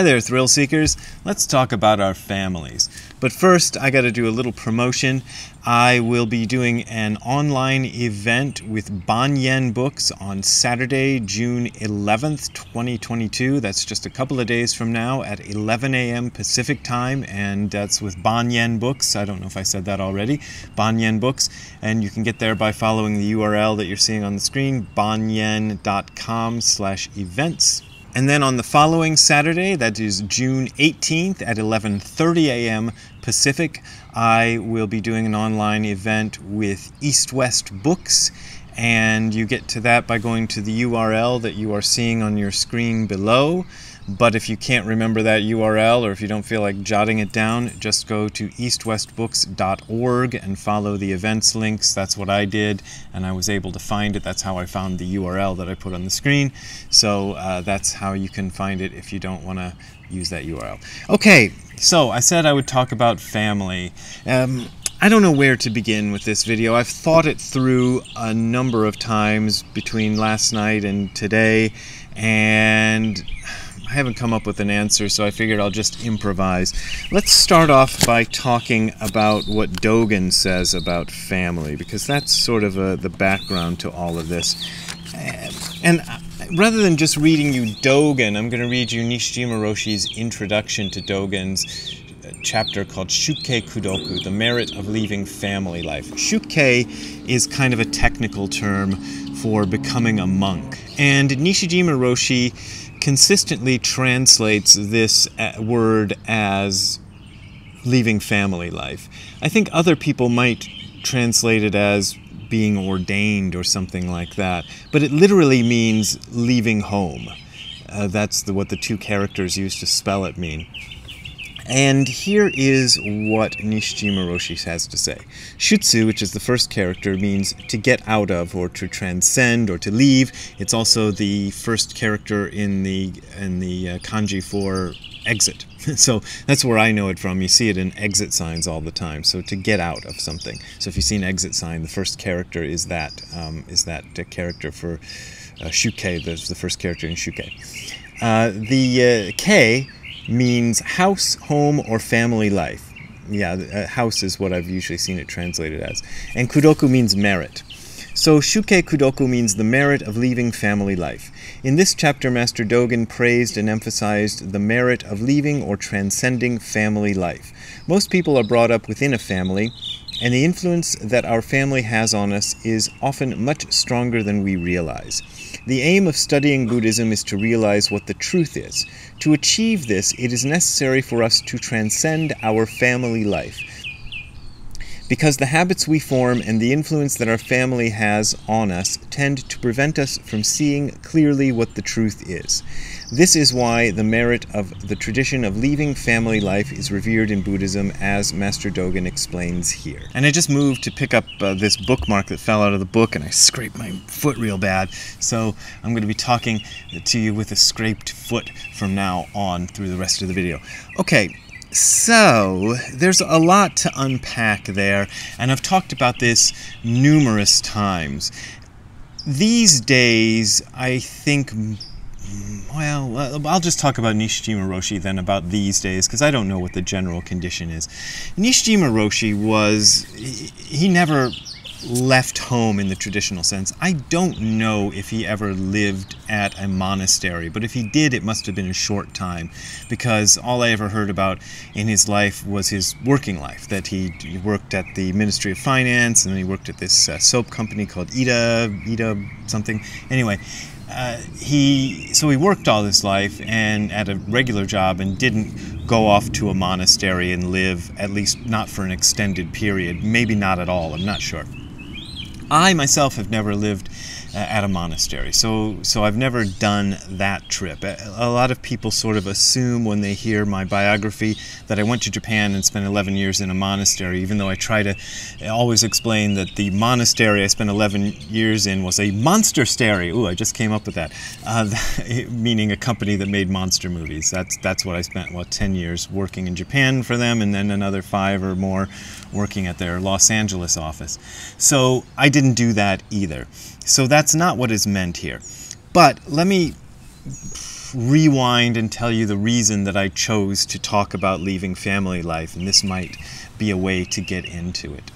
Hi there, thrill seekers. Let's talk about our families. But first, I got to do a little promotion. I will be doing an online event with Banyan Books on Saturday, June 11th, 2022. That's just a couple of days from now at 11 a.m. Pacific time, and that's with Banyan Books. I don't know if I said that already. Banyan Books, and you can get there by following the URL that you're seeing on the screen, banyan.com/events. And then on the following Saturday, that is June 18th at 11:30 a.m. Pacific, I will be doing an online event with East West Books, and you get to that by going to the URL that you are seeing on your screen below. But if you can't remember that URL, or if you don't feel like jotting it down, just go to eastwestbooks.org and follow the events links. That's what I did, and I was able to find it. That's how I found the URL that I put on the screen. So that's how you can find it if you don't want to use that URL. Okay, so I said I would talk about family. I don't know where to begin with this video. I've thought it through a number of times between last night and today, and I haven't come up with an answer, so I figured I'll just improvise. Let's start off by talking about what Dogen says about family, because that's sort of the background to all of this. And rather than just reading you Dogen, I'm going to read you Nishjima Roshi's introduction to Dogen's chapter called Shukkei Kudoku, the merit of leaving family life. Shukkei is kind of a technical term for becoming a monk, and Nishijima Roshi consistently translates this word as leaving family life. I think other people might translate it as being ordained or something like that, but it literally means leaving home. That's what the two characters used to spell it mean. And here is what Nishjima Roshi has to say. Shutsu, which is the first character, means to get out of, or to transcend, or to leave. It's also the first character in the kanji for exit. So that's where I know it from. You see it in exit signs all the time. So to get out of something. So if you see an exit sign, the first character is that character for Shukkei, the first character in Shukkei. The K means house, home, or family life. Yeah, house is what I've usually seen it translated as. And Kudoku means merit. So Shukkei Kudoku means the merit of leaving family life. In this chapter, Master Dogen praised and emphasized the merit of leaving or transcending family life. Most people are brought up within a family, and the influence that our family has on us is often much stronger than we realize. The aim of studying Buddhism is to realize what the truth is. To achieve this, it is necessary for us to transcend our family life, because the habits we form and the influence that our family has on us tend to prevent us from seeing clearly what the truth is. This is why the merit of the tradition of leaving family life is revered in Buddhism, as Master Dogen explains here. And I just moved to pick up this bookmark that fell out of the book, and I scraped my foot real bad. So I'm going to be talking to you with a scraped foot from now on through the rest of the video. Okay. So, there's a lot to unpack there, and I've talked about this numerous times. These days, I think, well, I'll just talk about Nishjima Roshi then about these days, because I don't know what the general condition is. Nishjima Roshi he never left home in the traditional sense. I don't know if he ever lived at a monastery, but if he did, it must have been a short time, because all I ever heard about in his life was his working life, that he worked at the Ministry of Finance, and then he worked at this soap company called Ida something. Anyway, he worked all his life and at a regular job, and didn't go off to a monastery and live, at least not for an extended period, maybe not at all, I'm not sure. I myself have never lived at a monastery, so I've never done that trip. A lot of people sort of assume when they hear my biography that I went to Japan and spent 11 years in a monastery, even though I try to always explain that the monastery I spent 11 years in was a monster-stery. Ooh, I just came up with that, meaning a company that made monster movies. That's what I spent, 10 years working in Japan for them, and then another 5 or more working at their Los Angeles office. So I didn't do that either. So that's not what is meant here. But let me rewind and tell you the reason that I chose to talk about leaving family life, and this might be a way to get into it.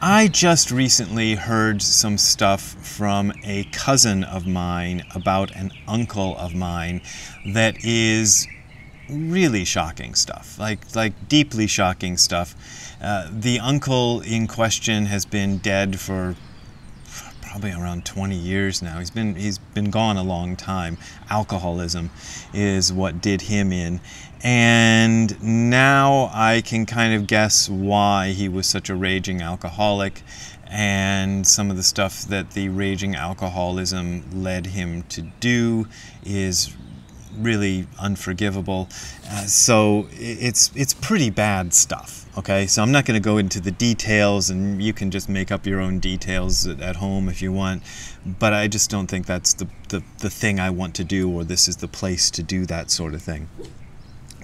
I just recently heard some stuff from a cousin of mine about an uncle of mine that is really shocking stuff, like deeply shocking stuff. The uncle in question has been dead for probably around 20 years now. He's been gone a long time. Alcoholism is what did him in. And now I can kind of guess why he was such a raging alcoholic, and some of the stuff that the raging alcoholism led him to do is really unforgivable. So it's pretty bad stuff. Okay, so I'm not going to go into the details, and you can just make up your own details at home if you want, but I just don't think that's the thing I want to do, or this is the place to do that sort of thing.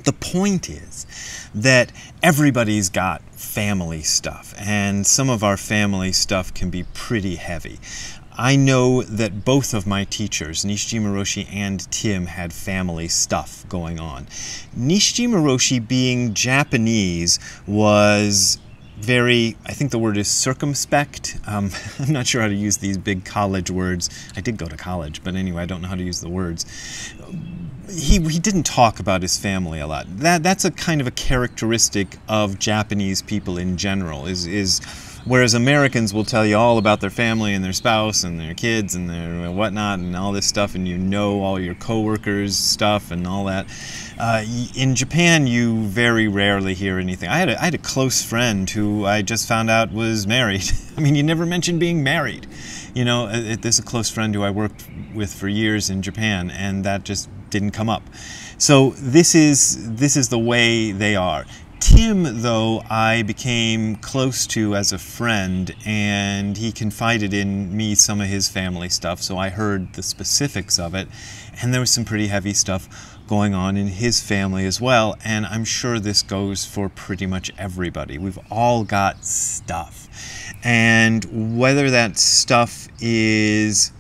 The point is that everybody's got family stuff, and some of our family stuff can be pretty heavy. I know that both of my teachers, Nishjima Roshi and Tim, had family stuff going on. Nishjima Roshi, being Japanese, was very, I think the word is circumspect. I'm not sure how to use these big college words. I did go to college, but anyway, I don't know how to use the words. He didn't talk about his family a lot. That's a kind of a characteristic of Japanese people in general, whereas Americans will tell you all about their family and their spouse and their kids and their whatnot and all this stuff, and you know all your coworkers' stuff and all that. In Japan, you very rarely hear anything. I had a close friend who I just found out was married. I mean, you never mentioned being married. You know, there's a close friend who I worked with for years in Japan, and that just didn't come up. So this is the way they are. Tim, though, I became close to as a friend, and he confided in me some of his family stuff, so I heard the specifics of it, and there was some pretty heavy stuff going on in his family as well, and I'm sure this goes for pretty much everybody. We've all got stuff, and whether that stuff is,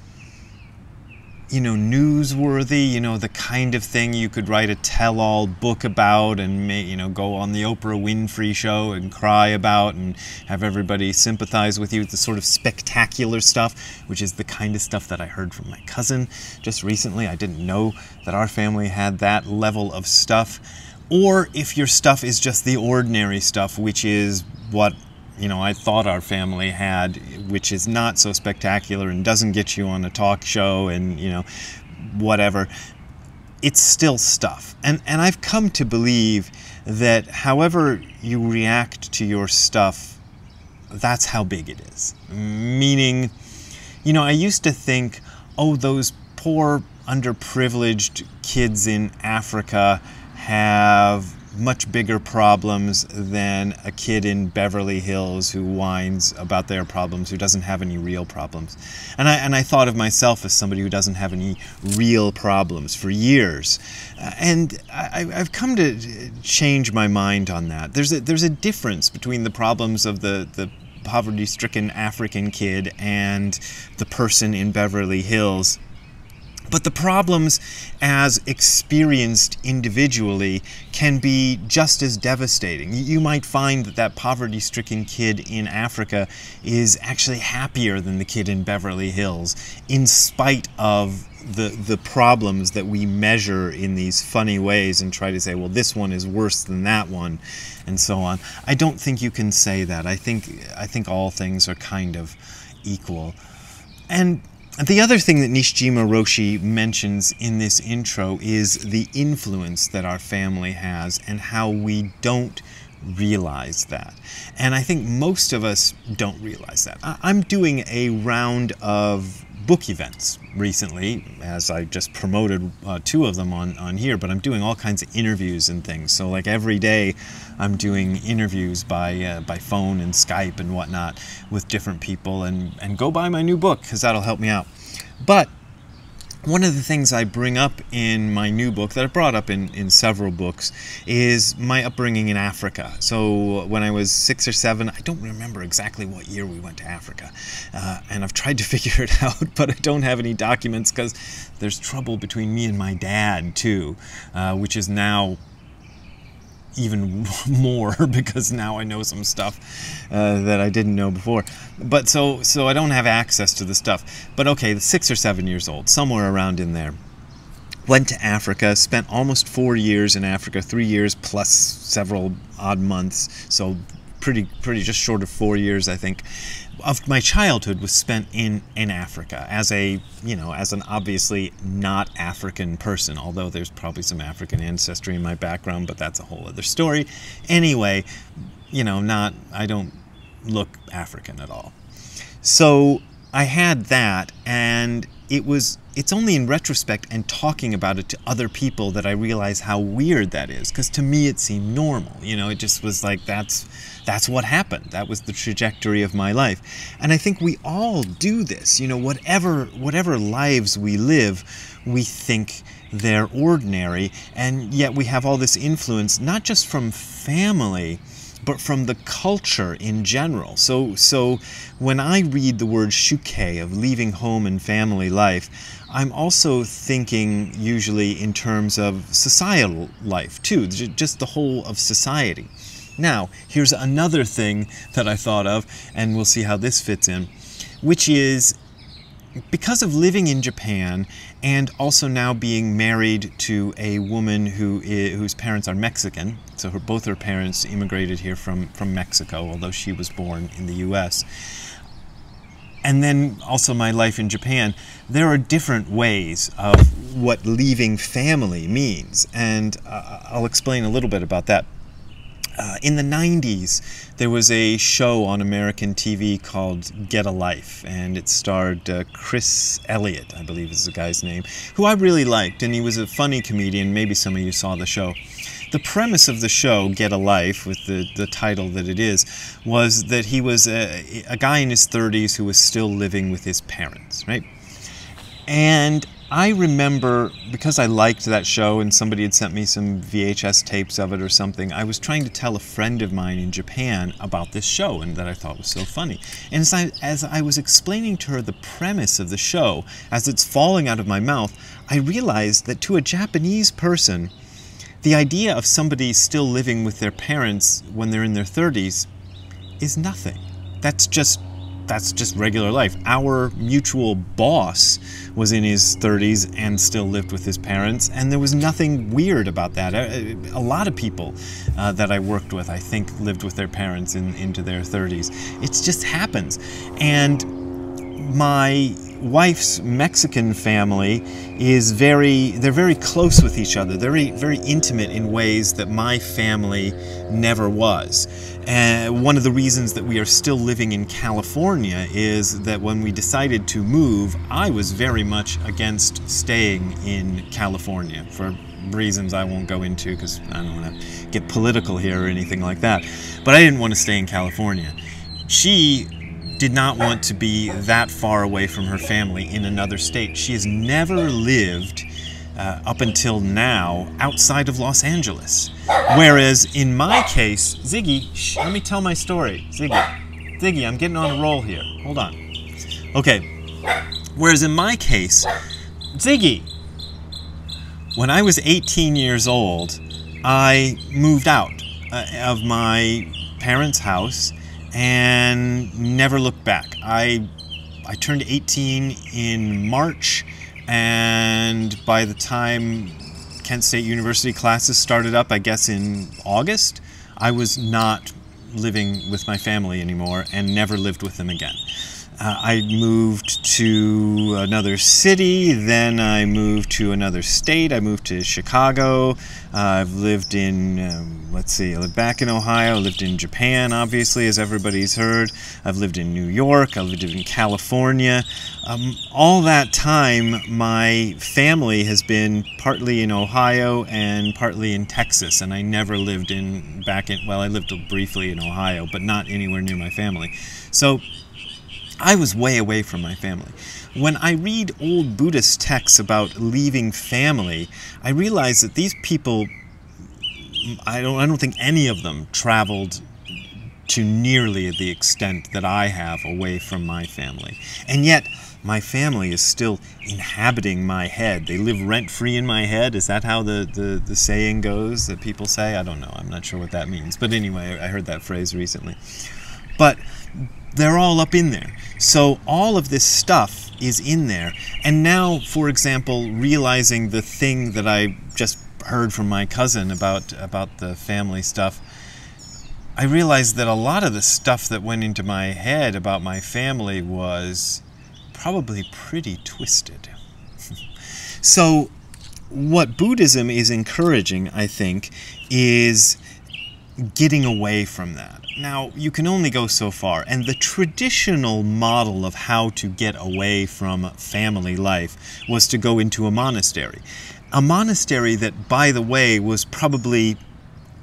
you know, newsworthy, you know, the kind of thing you could write a tell-all book about and go on the Oprah Winfrey show and cry about and have everybody sympathize with you, the sort of spectacular stuff, which is the kind of stuff that I heard from my cousin just recently. I didn't know that our family had that level of stuff. Or if your stuff is just the ordinary stuff, which is what I thought our family had, which is not so spectacular and doesn't get you on a talk show and, whatever. It's still stuff. And I've come to believe that however you react to your stuff, that's how big it is. Meaning, I used to think, oh, those poor underprivileged kids in Africa have much bigger problems than a kid in Beverly Hills who whines about their problems, who doesn't have any real problems. And I thought of myself as somebody who doesn't have any real problems for years. And I've come to change my mind on that. There's a difference between the problems of the poverty-stricken African kid and the person in Beverly Hills. But the problems, as experienced individually, can be just as devastating. You might find that poverty-stricken kid in Africa is actually happier than the kid in Beverly Hills, in spite of the problems that we measure in these funny ways and try to say, well, this one is worse than that one, and so on. I don't think you can say that. I think all things are kind of equal. And the other thing that Nishjima Roshi mentions in this intro is the influence that our family has and how we don't realize that. And I think most of us don't realize that. I'm doing a round of book events recently, as I just promoted 2 of them on here, but I'm doing all kinds of interviews and things. So like every day I'm doing interviews by phone and Skype and whatnot with different people, and go buy my new book because that'll help me out. But one of the things I bring up in my new book, that I brought up in several books, is my upbringing in Africa. So when I was 6 or 7, I don't remember exactly what year we went to Africa. And I've tried to figure it out, but I don't have any documents because there's trouble between me and my dad, too, which is now even more because now I know some stuff that I didn't know before. But so I don't have access to the stuff. But okay, 6 or 7 years old, somewhere around in there. Went to Africa, spent almost 4 years in Africa, 3 years plus several odd months, so pretty just short of 4 years, I think, of my childhood was spent in Africa as an obviously not African person, although there's probably some African ancestry in my background, but that's a whole other story. Anyway, I don't look African at all. So I had that, and it's only in retrospect and talking about it to other people that I realize how weird that is, because to me it seemed normal. It just was like, that's what happened. That was the trajectory of my life. And I think we all do this. Whatever lives we live, we think they're ordinary, and yet we have all this influence, not just from family, but from the culture in general. So when I read the word shuke, of leaving home and family life, I'm also thinking usually in terms of societal life too, just the whole of society. Now, here's another thing that I thought of, and we'll see how this fits in, which is, because of living in Japan and also now being married to a woman whose parents are Mexican, so both her parents immigrated here from Mexico, although she was born in the U.S., and then also my life in Japan, there are different ways of what leaving family means, and I'll explain a little bit about that. In the 90s, there was a show on American TV called Get a Life, and it starred Chris Elliott, I believe is the guy's name, who I really liked, and he was a funny comedian. Maybe some of you saw the show. The premise of the show, Get a Life, with the title that it is, was that he was a guy in his 30s who was still living with his parents, right? And I remember, because I liked that show and somebody had sent me some VHS tapes of it or something, I was trying to tell a friend of mine in Japan about this show, and that I thought was so funny. And as I was explaining to her the premise of the show, as it's falling out of my mouth, I realized that to a Japanese person, the idea of somebody still living with their parents when they're in their 30s is nothing. That's just regular life. Our mutual boss was in his 30s and still lived with his parents, and there was nothing weird about that. A lot of people that I worked with, I think, lived with their parents into their 30s. It just happens. And my wife's Mexican family they're very close with each other. They're very intimate in ways that my family never was. And one of the reasons that we are still living in California is that when we decided to move, I was very much against staying in California for reasons I won't go into because I don't want to get political here or anything like that. But I didn't want to stay in California. She did not want to be that far away from her family in another state. She has never lived up until now outside of Los Angeles. Whereas in my case, Ziggy, let me tell my story. Ziggy, I'm getting on a roll here. Hold on. Okay. Whereas in my case, Ziggy, when I was 18 years old, I moved out of my parents' house and never looked back. I turned 18 in March, and by the time Kent State University classes started up, I guess in August, I was not living with my family anymore and never lived with them again. I moved to another city, then I moved to another state. I moved to Chicago. I've lived in, I lived back in Ohio. I lived in Japan, obviously, as everybody's heard. I've lived in New York. I lived in California. All that time, my family has been partly in Ohio and partly in Texas, and I never lived I lived briefly in Ohio, but not anywhere near my family. So I was way away from my family. When I read old Buddhist texts about leaving family, I realize that these people, I don't think any of them traveled to nearly the extent that I have away from my family. And yet, my family is still inhabiting my head. They live rent-free in my head. Is that how the saying goes that people say? I don't know. I'm not sure what that means. But anyway, I heard that phrase recently. But they're all up in there. So all of this stuff is in there. And now, for example, realizing the thing that I just heard from my cousin about the family stuff, I realized that a lot of the stuff that went into my head about my family was probably pretty twisted. So what Buddhism is encouraging, I think, is getting away from that. Now, you can only go so far, and the traditional model of how to get away from family life was to go into a monastery. A monastery that, by the way, was probably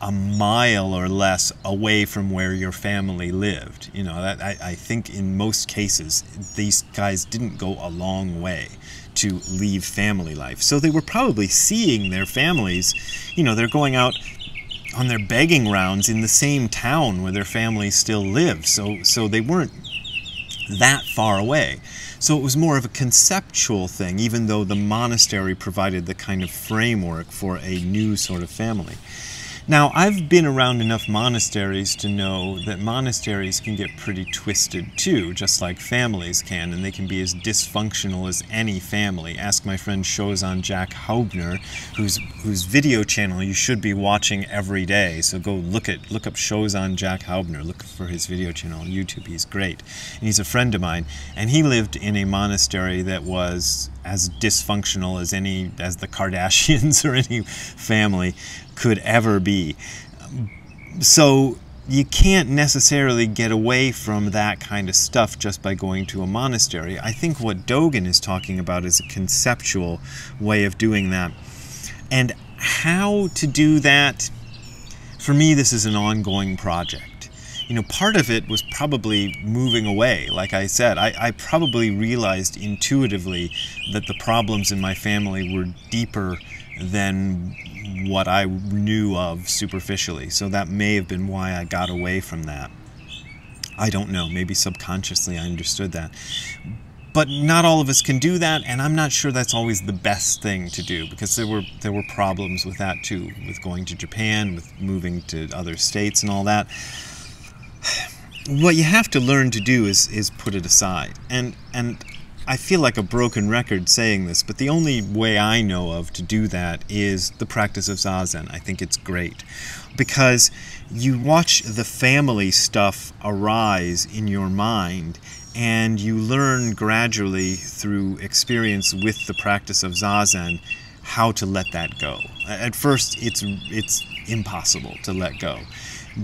a mile or less away from where your family lived. You know, I think in most cases, these guys didn't go a long way to leave family life. So they were probably seeing their families, you know, they're going out on their begging rounds in the same town where their family still lives. So they weren't that far away. So it was more of a conceptual thing, even though the monastery provided the kind of framework for a new sort of family. Now, I've been around enough monasteries to know that monasteries can get pretty twisted too, just like families can, and they can be as dysfunctional as any family. Ask my friend Shozan Jack Haubner, whose video channel you should be watching every day. So go look up Shozan Jack Haubner. Look for his video channel on YouTube. He's great. And he's a friend of mine, and he lived in a monastery that was as dysfunctional as the Kardashians or any family could ever be. So you can't necessarily get away from that kind of stuff just by going to a monastery. I think what Dogen is talking about is a conceptual way of doing that. And how to do that, for me, this is an ongoing project. You know, part of it was probably moving away. Like I said, I probably realized intuitively that the problems in my family were deeper than what I knew of superficially. So that may have been why I got away from that. I don't know. Maybe subconsciously I understood that. But not all of us can do that, and I'm not sure that's always the best thing to do, because there were problems with that too, with going to Japan, with moving to other states and all that. What you have to learn to do is put it aside. And I feel like a broken record saying this, but the only way I know of to do that is the practice of Zazen. I think it's great because you watch the family stuff arise in your mind, and you learn gradually through experience with the practice of Zazen how to let that go. At first, it's impossible to let go.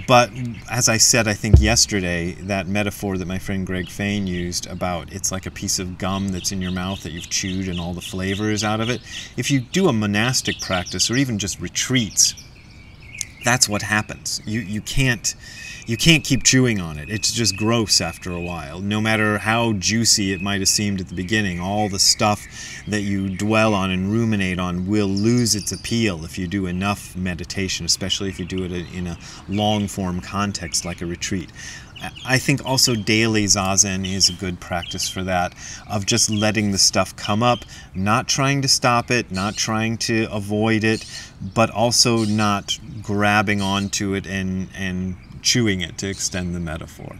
But as I said, I think yesterday, that metaphor that my friend Greg Fain used about it's like a piece of gum that's in your mouth that you've chewed and all the flavor is out of it. If you do a monastic practice or even just retreats, that's what happens. You can't keep chewing on it. It's just gross after a while. No matter how juicy it might have seemed at the beginning, all the stuff that you dwell on and ruminate on will lose its appeal if you do enough meditation, especially if you do it in a long-form context like a retreat. I think also daily Zazen is a good practice for that, of just letting the stuff come up, not trying to stop it, not trying to avoid it, but also not grabbing onto it and chewing it, to extend the metaphor.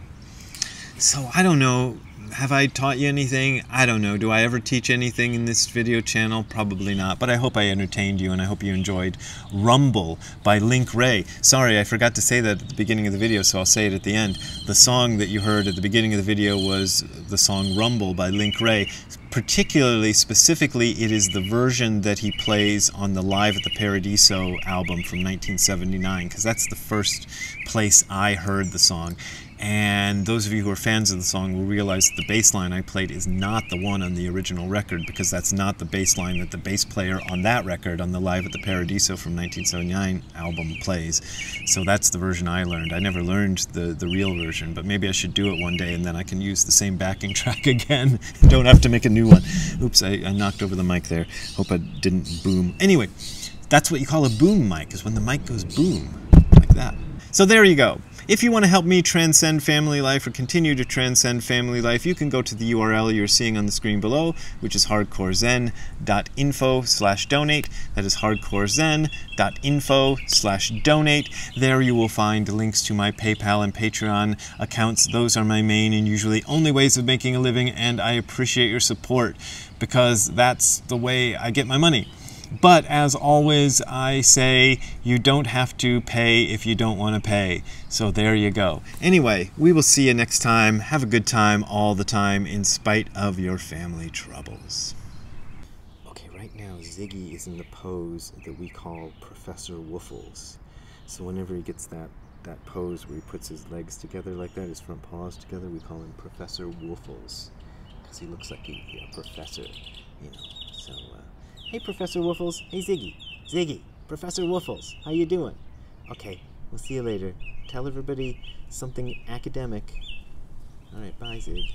So I don't know, have I taught you anything? I don't know. Do I ever teach anything in this video channel? Probably not, but I hope I entertained you, and I hope you enjoyed Rumble by Link Ray. Sorry, I forgot to say that at the beginning of the video, so I'll say it at the end. The song that you heard at the beginning of the video was the song Rumble by Link Ray. Particularly, specifically, it is the version that he plays on the Live at the Paradiso album from 1979, because that's the first place I heard the song. And those of you who are fans of the song will realize that the bass line I played is not the one on the original record, because that's not the bass line that the bass player on that record, on the Live at the Paradiso from 1979 album, plays. So that's the version I learned. I never learned the real version, but maybe I should do it one day, and then I can use the same backing track again. Don't have to make a new one. Oops, I knocked over the mic there. Hope I didn't boom. Anyway, that's what you call a boom mic, is when the mic goes boom, like that. So there you go. If you want to help me transcend family life or continue to transcend family life, you can go to the URL you're seeing on the screen below, which is hardcorezen.info/donate. That is hardcorezen.info/donate. There you will find links to my PayPal and Patreon accounts. Those are my main and usually only ways of making a living, and I appreciate your support because that's the way I get my money. But as always, I say you don't have to pay if you don't want to pay. So there you go. Anyway, we will see you next time. Have a good time all the time in spite of your family troubles. Okay, right now Ziggy is in the pose that we call Professor Woofles. So whenever he gets that pose where he puts his legs together like that, his front paws together, we call him Professor Woofles. Because he looks like a professor, you know. So, hey, Professor Woofles. Hey, Ziggy. Ziggy. Professor Woofles. How you doing? Okay, we'll see you later. Tell everybody something academic. All right, bye, Zig.